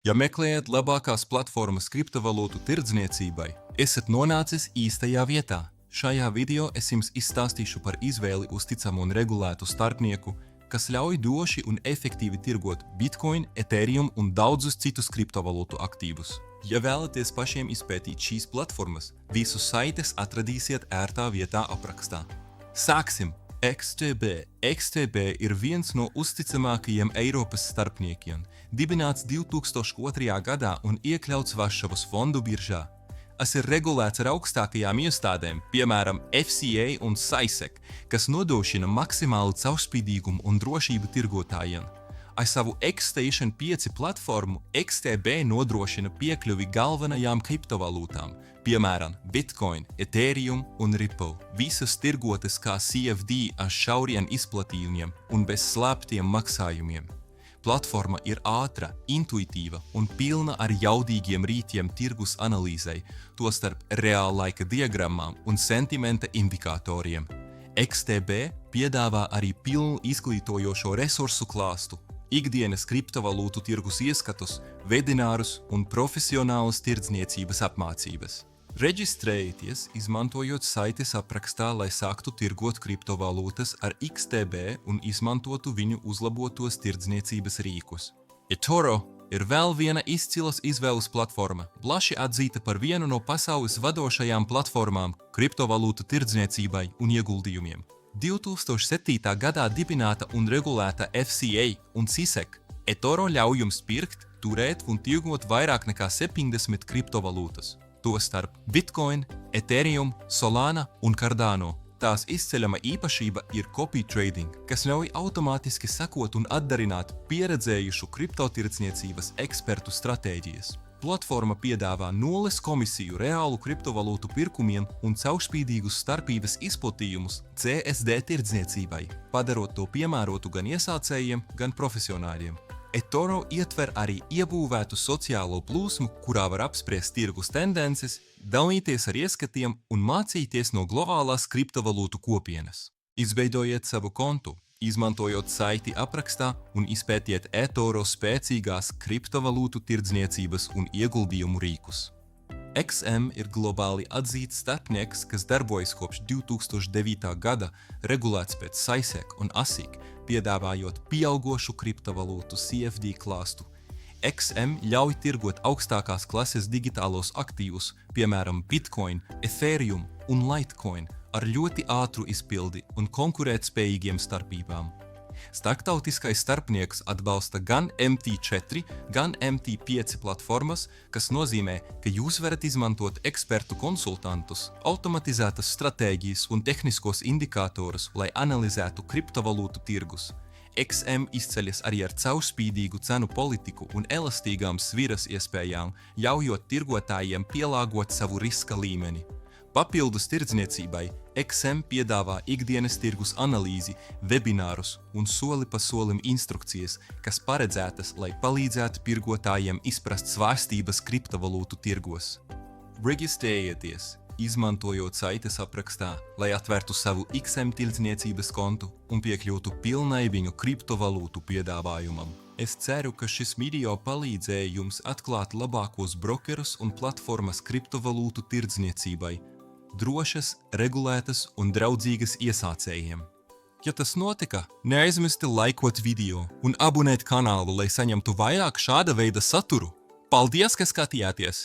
Ja meklējat labākās platformas kriptovalūtu tirdzniecībai, esat nonācis īstajā vietā. Šajā video es jums izstāstīšu par izvēli uzticamu un regulētu starpnieku, kas ļauj droši un efektīvi tirgot Bitcoin, Ethereum un daudzus citus kriptovalūtu aktīvus. Ja vēlaties pašiem izpētīt šīs platformas, visus saites atradīsiet ērtā vietā aprakstā. Sāksim! XTB. XTB ir viens no uzticamākajiem Eiropas starpniekiem, dibināts 2002. gadā un iekļauts Varšavas fondu biržā. Tas ir regulēts ar augstākajām iestādēm, piemēram, FCA un SISEC, kas nodrošina maksimālu caurspīdīgumu un drošību tirgotājiem. Ar savu Xstation 5 platformu XTB nodrošina piekļuvi galvenajām kriptovalūtām, piemēram, Bitcoin, Ethereum un Ripple. Visas tirgotas kā CFD ar šauriem izplatījumiem un bez slēptiem maksājumiem. Platforma ir ātra, intuitīva un pilna ar jaudīgiem rītiem tirgus analīzei, tostarp reāllaika diagrammām un sentimenta indikatoriem. XTB piedāvā arī pilnu izglītojošo resursu klāstu, ikdienas kriptovalūtu tirgus ieskatus, webinārus un profesionālas tirdzniecības apmācības. Reģistrējieties, izmantojot saites aprakstā, lai sāktu tirgot kriptovalūtas ar XTB un izmantotu viņu uzlabotos tirdzniecības rīkus. eToro ir vēl viena izcilas izvēles platforma, plaši atzīta par vienu no pasaules vadošajām platformām kriptovalūtu tirdzniecībai un ieguldījumiem. 2007. gadā dibināta un regulēta FCA un SISEC, eToro ļauj jums pirkt, turēt un tirgot vairāk nekā 70 kriptovalūtas, tostarp Bitcoin, Ethereum, Solana un Cardano. Tās izceļama īpašība ir copy trading, kas ļauj automātiski sekot un atdarināt pieredzējušu kriptotirdzniecības ekspertu stratēģijas. Platforma piedāvā nulles komisiju reālu kriptovalūtu pirkumiem un caurspīdīgus starpības izplatījumus CSD tirdzniecībai, padarot to piemērotu gan iesācējiem, gan profesionāļiem. eToro ietver arī iebūvētu sociālo plūsmu, kurā var apspriest tirgus tendences, dalīties ar ieskatiem un mācīties no globālās kriptovalūtu kopienas. Izveidojiet savu kontu, izmantojot saiti aprakstā un izpētiet eToro spēcīgās kriptovalūtu tirdzniecības un ieguldījumu rīkus. XM ir globāli atzīts starpnieks, kas darbojas kopš 2009. gada, regulēts pēc SISEC un ASIC, piedāvājot pieaugošu kriptovalūtu CFD klāstu. XM ļauj tirgot augstākās klases digitālos aktīvus, piemēram, Bitcoin, Ethereum un Litecoin, ar ļoti ātru izpildi un konkurētspējīgiem starpībām. Starptautiskais starpnieks atbalsta gan MT4, gan MT5 platformas, kas nozīmē, ka jūs varat izmantot ekspertu konsultantus, automatizētas stratēģijas un tehniskos indikatorus, lai analizētu kriptovalūtu tirgus. XM izceļas arī ar caurspīdīgu cenu politiku un elastīgām sviras iespējām, ļaujot tirgotājiem pielāgot savu riska līmeni. Papildus tirdzniecībai, XM piedāvā ikdienas tirgus analīzi, webinārus un soli pa solim instrukcijas, kas paredzētas, lai palīdzētu tirgotājiem izprast svārstības kriptovalūtu tirgos. Reģistrējieties, izmantojot saites aprakstā, lai atvērtu savu XM tirdzniecības kontu un piekļūtu pilnai viņu kriptovalūtu piedāvājumam. Es ceru, ka šis video palīdzēja jums atklāt labākos brokerus un platformas kriptovalūtu tirdzniecībai, drošas, regulētas un draudzīgas iesācējiem. Ja tas notika, neaizmirsti laikot video un abonēt kanālu, lai saņemtu vairāk šāda veida saturu. Paldies, ka skatījāties!